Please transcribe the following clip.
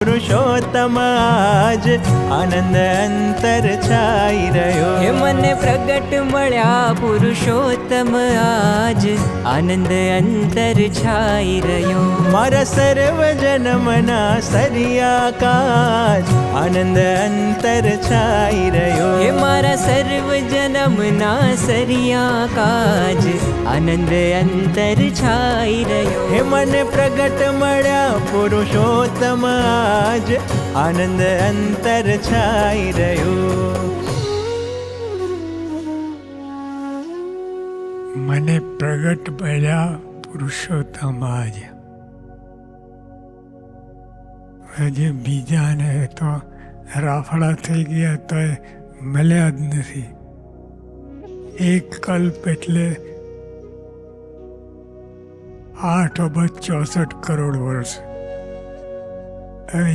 પુરુષોત્તમ આજ આનંદ અંતર છાઈ રહ્યો. હે મને પ્રગટ મળ્યા પુરુષોત્તમ આજ આનંદ અંતર છાઈ રહ્યો. મારા સર્વ જન્મના સરિયા કાજ આનંદ અંતર છાઈ રહ્યો. હે મારા સર્વ જન્મના સરિયા કાજ આનંદ અંતર છાઈ રહ્યો. હે મને પ્રગટ મળ્યા પુરુષોત્તમ આજ આનંદ અંતર છાઈ રહ્યો. મને પ્રગટ મળ્યા પુરુષોત્તમ આજ. હજી બીજાને તો રાફડા થઈ ગયા તો મળ્યા જ નથી. એક કલ્પ એટલે 8 અબજ 64 કરોડ વર્ષ.